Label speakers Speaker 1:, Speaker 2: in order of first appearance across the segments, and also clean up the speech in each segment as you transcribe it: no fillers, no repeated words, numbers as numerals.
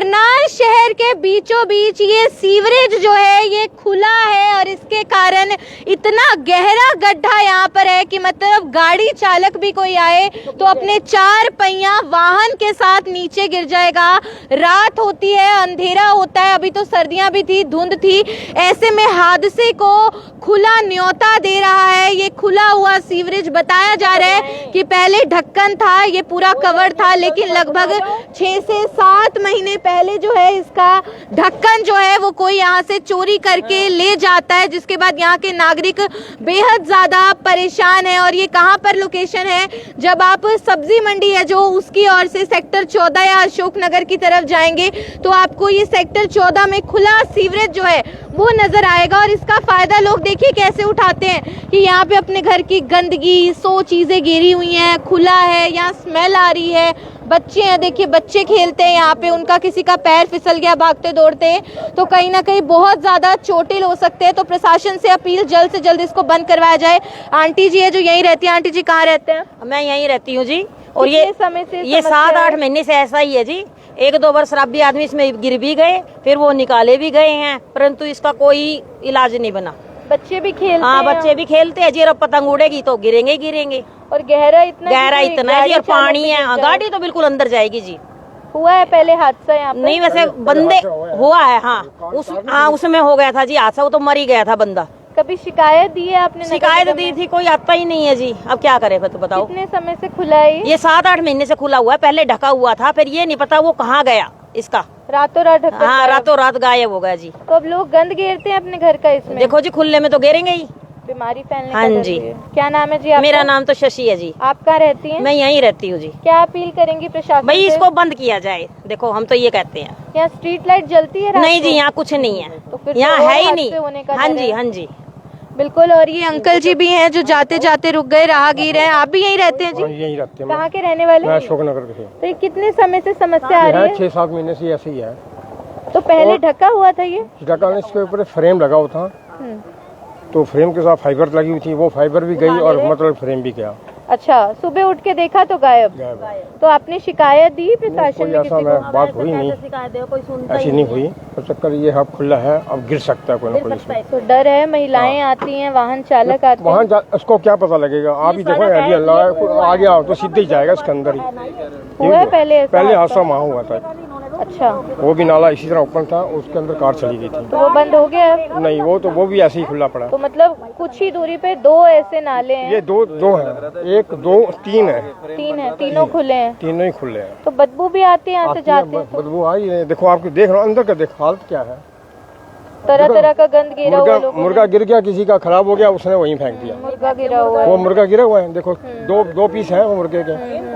Speaker 1: करनाल शहर के बीचों बीच ये सीवरेज जो है ये खुला है और इसके कारण इतना गहरा गड्ढा यहाँ पर है कि मतलब गाड़ी चालक भी कोई आए तो अपने 4 पहिया वाहन के साथ नीचे गिर जाएगा। रात होती है, अंधेरा होता है, अभी तो सर्दियां भी थी, धुंध थी, ऐसे में हादसे को खुला न्योता दे रहा है ये खुला हुआ सीवरेज। बताया जा रहा है कि पहले ढक्कन था, ये पूरा कवर था, लेकिन लगभग 6 से 7 महीने पहले जो है इसका ढक्कन जो है वो कोई यहाँ से चोरी करके ले जाता है, जिसके बाद यहाँ के नागरिक बेहद ज्यादा परेशान है। और ये कहाँ पर लोकेशन है, जब आप सब्जी मंडी है जो उसकी ओर से सेक्टर 14 या अशोकनगर की तरफ जाएंगे तो आपको ये सेक्टर 14 में खुला सीवरेज जो है वो नजर आएगा। और इसका फायदा लोग देखिए कैसे उठाते हैं कि यहाँ पे अपने घर की गंदगी 100 चीजें गिरी हुई हैं, खुला है, यहाँ स्मेल आ रही है, बच्चे हैं, देखिए बच्चे खेलते हैं यहाँ पे, उनका किसी का पैर फिसल गया भागते दौड़ते तो कहीं ना कहीं बहुत ज्यादा चोटिल हो सकते हैं। तो प्रशासन से अपील जल्द से जल्द इसको बंद करवाया जाए। आंटी जी है जो यहीं रहती है, आंटी जी कहाँ रहते हैं?
Speaker 2: मैं यहीं रहती हूँ जी। और ये
Speaker 1: समय से
Speaker 2: ये 7-8 महीने से ऐसा ही है जी। 1-2 बार शराबी आदमी इसमें गिर भी गए, फिर वो निकाले भी गए हैं, परंतु इसका कोई इलाज नहीं बना।
Speaker 1: बच्चे भी खेलते
Speaker 2: हाँ, बच्चे भी खेलते हैं जी। और पतंग उड़ेगी तो गिरेंगे ही गिरेंगे।
Speaker 1: और गहरा इतना
Speaker 2: है जी, और पानी है, गाड़ी तो बिल्कुल अंदर जाएगी जी।
Speaker 1: हुआ है पहले हादसा यहाँ पे?
Speaker 2: नहीं, वैसे बंदे हुआ है। हाँ, उसमें हो गया था जी हादसा, वो तो मर ही गया था बंदा।
Speaker 1: कभी शिकायत दी है आपने?
Speaker 2: शिकायत दी थी, कोई आता ही नहीं है जी। अब क्या करे तो बताओ।
Speaker 1: कितने समय से खुला है
Speaker 2: ये 7-8 महीने से खुला हुआ है। पहले ढका हुआ था, फिर ये नहीं पता वो कहाँ गया इसका।
Speaker 1: रातों रात ढका?
Speaker 2: हाँ, रातों रात गायब हो गया जी।
Speaker 1: तो अब लोग गंद घेरते हैं अपने घर का इसमें?
Speaker 2: देखो जी, खुले में तो घेरेंगे ही,
Speaker 1: बीमारी फैलने
Speaker 2: हाँ
Speaker 1: का डर
Speaker 2: जी।
Speaker 1: भी है। क्या नाम है जी आपका?
Speaker 2: मेरा नाम तो शशि है जी।
Speaker 1: आप कहाँ रहती हैं?
Speaker 2: मैं यहीं रहती हूँ जी।
Speaker 1: क्या अपील करेंगी प्रशासन
Speaker 2: भाई,
Speaker 1: से?
Speaker 2: इसको बंद किया जाए। देखो हम तो ये कहते हैं।
Speaker 1: यहाँ स्ट्रीट लाइट जलती है?
Speaker 2: नहीं जी, यहाँ कुछ नहीं है,
Speaker 1: तो फिर
Speaker 2: यहाँ
Speaker 1: तो
Speaker 2: है ही
Speaker 1: हादसे होने
Speaker 2: नहीं।
Speaker 1: का
Speaker 2: हाँ
Speaker 1: डर
Speaker 2: जी,
Speaker 1: है।
Speaker 2: हाँ जी,
Speaker 1: बिल्कुल। और ये अंकल जी भी हैं जो जाते जाते रुक गए, राहगीर हैं। आप भी यहीं रहते हैं जी?
Speaker 3: यहीं रहते हैं।
Speaker 1: कहाँ के रहने वाले?
Speaker 3: मैं अशोकनगर के।
Speaker 1: तो ये कितने समय से समस्या आ रही है?
Speaker 3: 6-7 महीने से ऐसे ही है।
Speaker 1: तो पहले ढका हुआ था ये?
Speaker 3: ढका, इसके ऊपर फ्रेम लगा हुआ था, तो फ्रेम के साथ फाइबर लगी हुई थी, वो फाइबर भी गई और मतलब फ्रेम भी गया।
Speaker 1: अच्छा, सुबह उठ के देखा तो गायब। तो आपने शिकायत दी प्रशासन में?
Speaker 3: ऐसा बात हुई नहीं, ऐसी नहीं हुई। तो चक्कर ये है, खुला है, अब गिर सकता है कोई ना कोई इसमें।
Speaker 1: तो डर है, महिलाएं आती हैं, वाहन चालक आते हैं,
Speaker 3: वहाँ उसको क्या पता लगेगा? आप ही देखो, आगे आओ तो सीधे ही जाएगा इसके अंदर ही।
Speaker 1: हुआ है
Speaker 3: पहले हादसा वहाँ हुआ था।
Speaker 1: अच्छा,
Speaker 3: वो भी नाला इसी तरह ओपन था, उसके अंदर कार चली गई थी।
Speaker 1: तो वो बंद हो गया?
Speaker 3: नहीं, वो भी ऐसे ही खुला पड़ा।
Speaker 1: तो मतलब कुछ ही दूरी पे 2 ऐसे नाले हैं?
Speaker 3: ये दो है, 1, 2, 3 है।
Speaker 1: 3 है, तीनों खुले हैं?
Speaker 3: तीनों ही खुले हैं।
Speaker 1: तो बदबू भी आती है यहाँ से जाते हैं?
Speaker 3: बदबू आई है, देखो आपको देख रहा हूँ अंदर का, देख हालत क्या है।
Speaker 1: तरह तरह का गंद गिरा हुआ है।
Speaker 3: मुर्गा गिर गया, किसी का खराब हो गया, उसने वहीं फेंक दिया।
Speaker 1: मुर्गा गिरा हुआ है?
Speaker 3: वो मुर्गा गिरा हुआ है, देखो 2 पीस हैं वो मुर्गे के।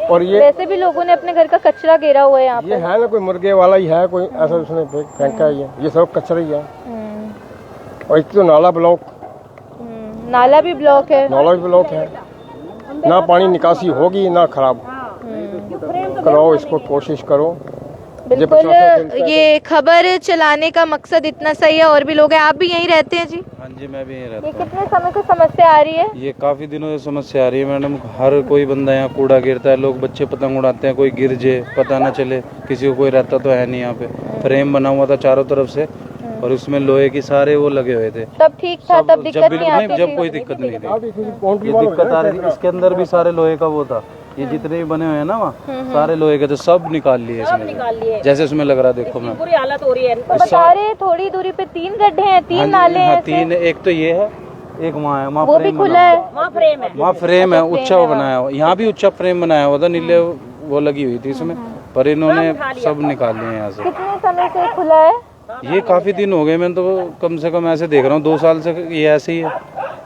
Speaker 3: और ये
Speaker 1: वैसे भी लोगों ने अपने घर का कचरा गिरा हुआ है यहाँ पे।
Speaker 3: ये है ना, कोई मुर्गे वाला ही है, कोई ऐसा उसने फेंका है। ये सब कचरा ही है। और एक तो नाला ब्लॉक,
Speaker 1: नाला भी ब्लॉक है।
Speaker 3: नाला भी ब्लॉक है, ना पानी निकासी होगी ना खराब। कराओ इसको, कोशिश करो।
Speaker 1: बिल्कुल, ये खबर चलाने का मकसद इतना सही है। और भी लोग हैं, आप भी यहीं रहते हैं जी?
Speaker 4: हाँ जी, मैं भी यहीं रहता
Speaker 1: ये
Speaker 4: हूँ।
Speaker 1: कितने समय से समस्या आ रही है?
Speaker 4: ये काफी दिनों से समस्या आ रही है मैडम। हर कोई बंदा यहाँ कूड़ा गिरता है, लोग बच्चे पतंग उड़ाते हैं, कोई गिर जाए पता ना चले, किसी को कोई रहता तो है नहीं। यहाँ पे फ्रेम बना हुआ था चारों तरफ से, और उसमें लोहे की सारे वो लगे हुए थे।
Speaker 1: तब ठीक था, तब दिक्कत नहीं आती थी?
Speaker 4: जब कोई दिक्कत नहीं थी। ये दिक्कत आ रही थी, इसके अंदर भी सारे लोहे का वो था। ये जितने भी बने हुए हैं ना वहाँ, सारे लोहे के थे, सब निकाल लिए इसमें। जैसे उसमें लग रहा है, देखो मैं,
Speaker 2: बुरी हालत हो रही है।
Speaker 1: तो बता रहे थोड़ी दूरी पे 3 गड्ढे हैं, 3 नाले हैं।
Speaker 4: 3, एक तो ये है, एक वहाँ है, वहाँ
Speaker 1: वो भी खुला है?
Speaker 2: वहाँ फ्रेम है,
Speaker 4: वहाँ फ्रेम है, ऊंचा वो बनाया हुआ। यहाँ भी ऊंचा फ्रेम बनाया हुआ था, नीले वो लगी हुई थी इसमें, पर इन्होंने सब निकाल लिए यहाँ से।
Speaker 1: कितने समय से खुला है?
Speaker 4: ये काफी दिन हो गए, मैं तो कम से कम ऐसे देख रहा हूँ 2 साल से ये ऐसे ही है।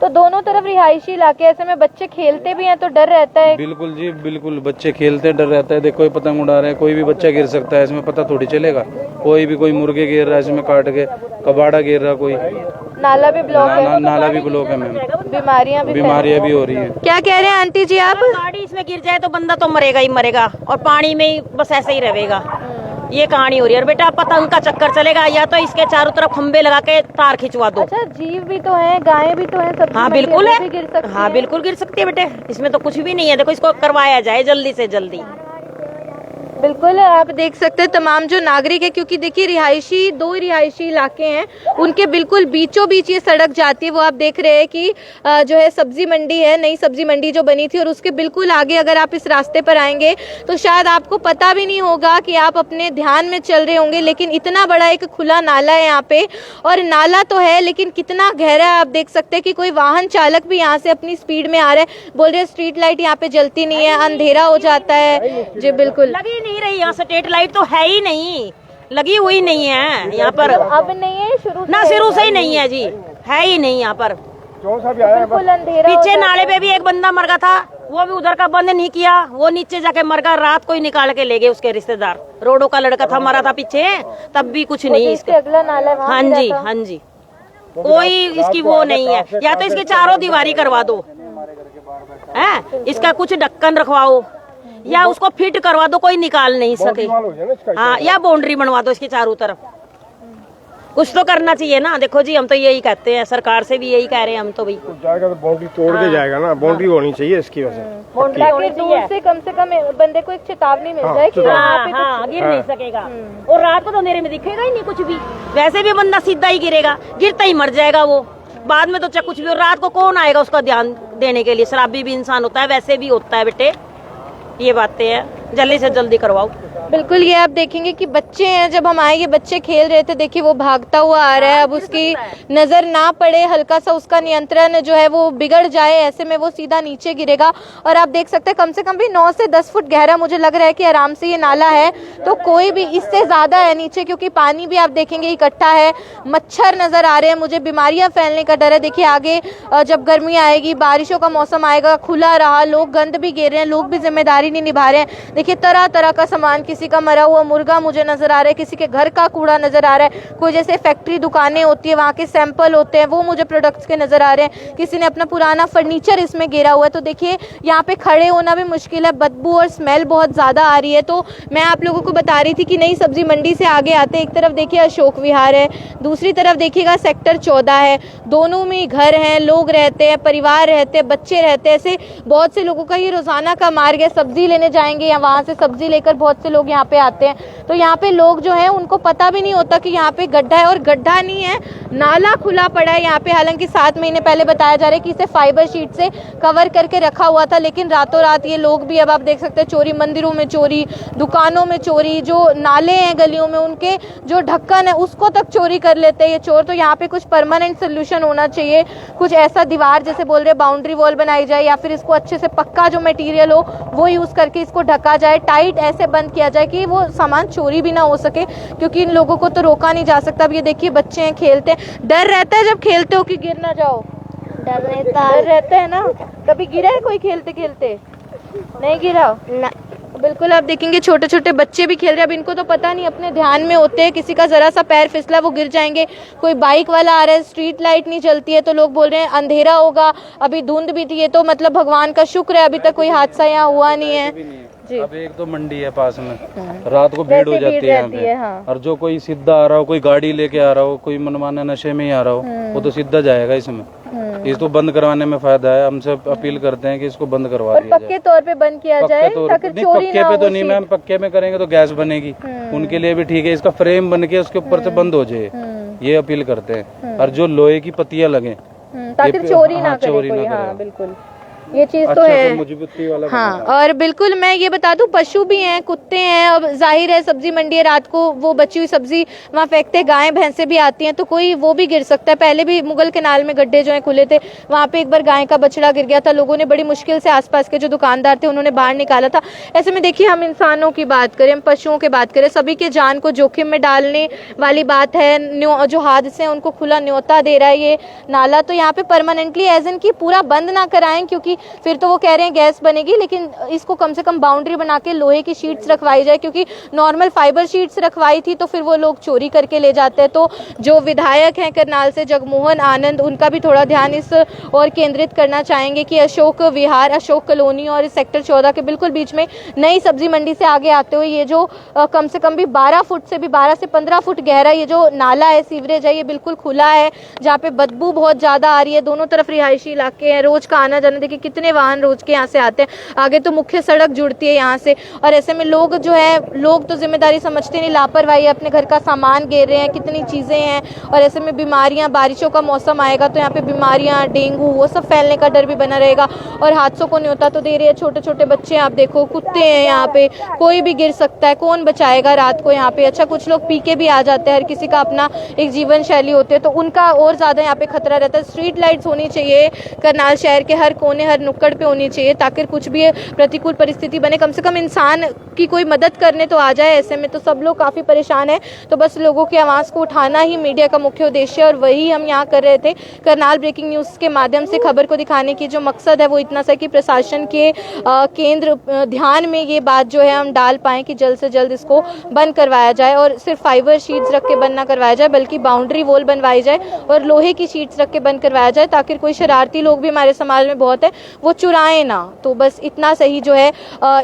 Speaker 1: तो दोनों तरफ रिहायशी इलाके, ऐसे में बच्चे खेलते भी हैं तो डर रहता है?
Speaker 4: बिल्कुल जी, बिल्कुल, बच्चे खेलते डर रहता है। देखो कोई पतंग उड़ा रहे हैं, कोई भी बच्चा गिर सकता है, इसमें पता थोड़ी चलेगा। कोई मुर्गे गिर रहा है इसमें काट के, कबाड़ा गिर रहा, कोई
Speaker 1: नाला भी ब्लॉक है?
Speaker 4: नाला भी ब्लॉक है मैम,
Speaker 1: बीमारियां भी
Speaker 4: हो रही है।
Speaker 1: क्या कह रहे हैं आंटी जी आप?
Speaker 2: गाड़ी इसमें गिर जाए तो बंदा तो मरेगा ही मरेगा, और पानी में ही बस ऐसे ही रहेगा। ये कहानी हो रही है। और बेटा पतंग का चक्कर चलेगा, या तो इसके चारों तरफ खंबे लगा के तार खिंचवा दो।
Speaker 1: अच्छा, जीव भी तो है, गायें भी तो है, सब?
Speaker 2: हाँ बिल्कुल है,
Speaker 1: गिर सकती
Speaker 2: हाँ बिल्कुल गिर सकती है बेटे, इसमें तो कुछ भी नहीं है। देखो इसको करवाया जाए जल्दी से जल्दी।
Speaker 1: बिल्कुल आप देख सकते हैं तमाम जो नागरिक है, क्योंकि देखिए दो रिहायशी इलाके हैं, उनके बिल्कुल बीचों बीच ये सड़क जाती है। वो आप देख रहे हैं कि जो है सब्जी मंडी है, नई सब्जी मंडी जो बनी थी, और उसके बिल्कुल आगे अगर आप इस रास्ते पर आएंगे तो शायद आपको पता भी नहीं होगा कि आप अपने ध्यान में चल रहे होंगे, लेकिन इतना बड़ा एक खुला नाला है यहाँ पे। और नाला तो है लेकिन कितना गहरा है आप देख सकते हैं कि कोई वाहन चालक भी यहाँ से अपनी स्पीड में आ रहा है। बोल रहे स्ट्रीट लाइट यहाँ पे जलती नहीं है, अंधेरा हो जाता है। जी बिल्कुल
Speaker 2: लगी नहीं रही, यहाँ स्ट्रीट लाइट तो है ही नहीं, लगी हुई नहीं है यहाँ पर।
Speaker 1: अब नहीं है,
Speaker 2: शुरू से ही नहीं है जी, है ही नहीं यहाँ पर।
Speaker 1: बिल्कुल अंधेरा।
Speaker 2: पीछे नाले पे भी एक बंदा मर गया था, वो भी उधर का बंद नहीं किया, वो नीचे जाके मर गया। रात को ही निकाल के ले गए उसके रिश्तेदार। रोडो का लड़का था, मरा था पीछे, तब भी कुछ नहीं इसका।
Speaker 1: अगला नाला है,
Speaker 2: हाँ जी हाँ जी, कोई इसकी वो नहीं है। या तो इसके चारों दीवारी करवा दो, है इसका कुछ ढक्कन रखवाओ, या उसको फिट करवा दो, कोई निकाल नहीं सके। हाँ, या बाउंड्री बनवा दो इसकी चारों तरफ। कुछ तो करना चाहिए ना। देखो जी, हम तो यही कहते हैं, सरकार से भी यही कह रहे हैं हम तो भाई।
Speaker 3: जाएगा तो बाउंड्री तोड़ के जाएगा ना, बाउंड्री होनी चाहिए इसकी वजह से।
Speaker 1: ताकि दूर से कम बंदे को एक चेतावनी मिल जाए कि
Speaker 2: हाँ, गिर नहीं सकेगा। और रात को तो अंधेरे में दिखेगा ही नहीं कुछ भी, वैसे भी बंदा सीधा ही गिरेगा, गिरता ही मर जाएगा वो। बाद में तो चाहे कुछ भी, और रात को कौन आएगा उसका ध्यान देने के लिए। शराबी भी इंसान होता है, वैसे भी होता है बेटे, ये बातें हैं। जल्दी से जल्दी करवाओ।
Speaker 1: बिल्कुल, ये आप देखेंगे कि बच्चे हैं, जब हम आए ये बच्चे खेल रहे थे, देखिए वो भागता हुआ आ रहा है। अब उसकी नजर ना पड़े, हल्का सा उसका नियंत्रण जो है वो बिगड़ जाए, ऐसे में वो सीधा नीचे गिरेगा। और आप देख सकते हैं कम से कम भी 9 से 10 फुट गहरा मुझे लग रहा है कि आराम से ये नाला है। तो कोई भी इससे ज्यादा है नीचे, क्योंकि पानी भी आप देखेंगे इकट्ठा है, मच्छर नजर आ रहे हैं, मुझे बीमारियां फैलने का डर है। देखिए आगे जब गर्मी आएगी, बारिशों का मौसम आएगा, खुला रहा, लोग गंद भी गिर रहे हैं, लोग भी जिम्मेदारी नहीं निभा रहे हैं। देखिए तरह तरह का सामान, किसी का मरा हुआ मुर्गा मुझे नजर आ रहा है, किसी के घर का कूड़ा नजर आ रहा है, कोई जैसे फैक्ट्री दुकानें होती है वहाँ के सैंपल होते हैं वो मुझे प्रोडक्ट्स के नजर आ रहे हैं, किसी ने अपना पुराना फर्नीचर इसमें गिरा हुआ है। तो देखिए यहाँ पे खड़े होना भी मुश्किल है, बदबू और स्मेल बहुत ज्यादा आ रही है। तो मैं आप लोगों को बता रही थी कि नई सब्जी मंडी से आगे आते एक तरफ देखिए अशोक विहार है, दूसरी तरफ देखिएगा सेक्टर 14 है। दोनों में घर हैं, लोग रहते हैं, परिवार रहते हैं, बच्चे रहते हैं, ऐसे बहुत से लोगों का ये रोजाना का मार्ग है। सब्जी लेने जाएंगे या वहां से सब्जी लेकर बहुत से लोग यहाँ पे आते हैं। तो यहाँ पे लोग जो है उनको पता भी नहीं होता कि यहाँ पे गड्ढा है, और गड्ढा नहीं है, नाला खुला पड़ा है यहाँ पे। हालांकि 7 महीने पहले बताया जा रहा है कि इसे फाइबर शीट से कवर करके रखा हुआ था, लेकिन रातों रात ये लोग भी, अब आप देख सकते हैं, चोरी, मंदिरों में चोरी, दुकानों में चोरी, जो नाले हैं गलियों में उनके जो ढक्कन है उसको तक चोरी कर लेते हैं ये चोर। तो यहाँ पे कुछ परमानेंट सोल्यूशन होना चाहिए, कुछ ऐसा दीवार जैसे बोल रहे बाउंड्री वॉल बनाई जाए, या फिर इसको अच्छे से पक्का जो मटेरियल हो वो यूज करके इसको ढका जाए, टाइट ऐसे बंद किया जाए कि वो सामान चोरी भी ना हो सके, क्योंकि इन लोगों को तो रोका नहीं जा सकता। अब ये देखिए बच्चे हैं, खेलते हैं, डर रहता है जब खेलते हो कि गिर ना जाओ, डर रहता है ना। कभी गिरा है कोई खेलते खेलते? नहीं गिरा ना। बिल्कुल आप देखेंगे छोटे छोटे बच्चे भी खेल रहे हैं। अब इनको तो पता नहीं, अपने ध्यान में होते हैं, किसी का जरा सा पैर फिसला वो गिर जाएंगे। कोई बाइक वाला आ रहा है, स्ट्रीट लाइट नहीं चलती है तो लोग बोल रहे हैं अंधेरा होगा, अभी धुंध भी थी, ये तो मतलब भगवान का शुक्र है अभी तक कोई हादसा यहाँ हुआ नहीं है। जी।
Speaker 4: अब एक तो मंडी है पास में, रात को भीड़ हो जाती है यहाँ पे।
Speaker 1: हाँ।
Speaker 4: और जो कोई सीधा आ रहा हो, कोई गाड़ी लेके आ रहा हो, कोई मनमाने नशे में ही आ रहा हो, वो तो सीधा जाएगा इसमें। इसको बंद करवाने में फायदा है। हमसे अपील करते हैं कि इसको बंद करवा दिया जाए,
Speaker 1: पक्के तौर पे बंद किया जाए, ताकि चोरी
Speaker 4: पक्के पे तो नहीं मैम, पक्के में करेंगे तो गैस बनेगी, उनके लिए भी ठीक है। इसका फ्रेम बन के उसके ऊपर से बंद हो जाए, ये अपील करते हैं। और जो लोहे की पत्तियां लगे
Speaker 1: ताकि चोरी ना करे कोई। हाँ बिल्कुल, ये चीज तो है।
Speaker 4: मजबूती वाला
Speaker 1: हाँ, और बिल्कुल मैं ये बता दूं, पशु भी हैं, कुत्ते हैं। अब जाहिर है सब्जी मंडी है, रात को वो बची हुई सब्जी वहाँ फेंकते, गायें भैंसे भी आती हैं, तो कोई वो भी गिर सकता है। पहले भी मुगल कैनाल में गड्ढे जो है खुले थे, वहाँ पे एक बार गाय का बछड़ा गिर गया था, लोगों ने बड़ी मुश्किल से, आसपास के जो दुकानदार थे उन्होंने बाहर निकाला था। ऐसे में देखिए, हम इंसानों की बात करें, हम पशुओं की बात करें, सभी के जान को जोखिम में डालने वाली बात है। जो हादसे हैं उनको खुला न्योता दे रहा है ये नाला। तो यहाँ पे परमानेंटली एज इन की पूरा बंद ना कराएं, क्योंकि फिर तो वो कह रहे हैं गैस बनेगी, लेकिन इसको कम से कम बाउंड्री बना के लोहे की शीट्स रखवाई जाए, क्योंकि नॉर्मल फाइबर शीट्स रखवाई थी तो फिर वो लोग चोरी करके ले जाते हैं। तो जो विधायक हैं करनाल से जगमोहन आनंद, उनका भी थोड़ा ध्यान इस और केंद्रित करना चाहेंगे कि अशोक विहार, अशोक कॉलोनी और सेक्टर 14 के बिल्कुल बीच में नई सब्जी मंडी से आगे आते हुए ये जो कम से कम भी 12 फुट से भी 12 से 15 फुट गहरा ये जो नाला है, सीवरेज है, ये बिल्कुल खुला है, जहाँ पे बदबू बहुत ज्यादा आ रही है। दोनों तरफ रिहायशी इलाके हैं, रोज का आना जाना देखिए कितने वाहन रोज के यहाँ से आते हैं, आगे तो मुख्य सड़क जुड़ती है यहाँ से, और ऐसे में लोग जो है, लोग तो जिम्मेदारी समझते नहीं, लापरवाही, अपने घर का सामान गिर रहे हैं, कितनी चीज़ें हैं, और ऐसे में बीमारियाँ, बारिशों का मौसम आएगा तो यहाँ पे बीमारियाँ, डेंगू, वो सब फैलने का डर भी बना रहेगा, और हादसों को न्योता तो दे रही है। छोटे छोटे बच्चे आप देखो, कुत्ते हैं यहाँ पे, कोई भी गिर सकता है, कौन बचाएगा रात को यहाँ पे। अच्छा, कुछ लोग पी के भी आ जाते हैं, हर किसी का अपना एक जीवन शैली होती है, तो उनका और ज़्यादा यहाँ पे खतरा रहता है। स्ट्रीट लाइट्स होनी चाहिए करनाल शहर के हर कोने, हर नुक्कड़ पे होनी चाहिए, ताकि कुछ भी प्रतिकूल परिस्थिति बने, कम से कम इंसान की कोई मदद करने तो आ जाए। ऐसे में तो सब लोग काफ़ी परेशान हैं, तो बस लोगों की आवाज़ को उठाना ही मीडिया का मुख्य उद्देश्य है, और वही हम यहाँ कर रहे थे। करनाल ब्रेकिंग न्यूज़ के माध्यम से खबर को दिखाने की जो मकसद है वो इतना सा कि प्रशासन के केंद्र ध्यान में ये बात जो है हम डाल पाएँ कि जल्द से जल्द इसको बंद करवाया जाए, और सिर्फ फाइबर शीट्स रख के बंद ना करवाया जाए, बल्कि बाउंड्री वॉल बनवाई जाए और लोहे की शीट्स रख के बंद करवाया जाए, ताकि कोई शरारती लोग भी हमारे समाज में बहुत है, वो चुराएं ना। तो बस इतना सही जो है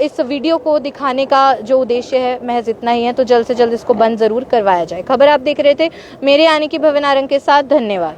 Speaker 1: इस वीडियो को दिखाने का जो उद्देश्य है महज इतना ही है, तो जल्द से जल्द इसको बंद जरूर करवाया जाए। खबर आप देख रहे थे मेरे यानी कि भवन आरंग के साथ। धन्यवाद।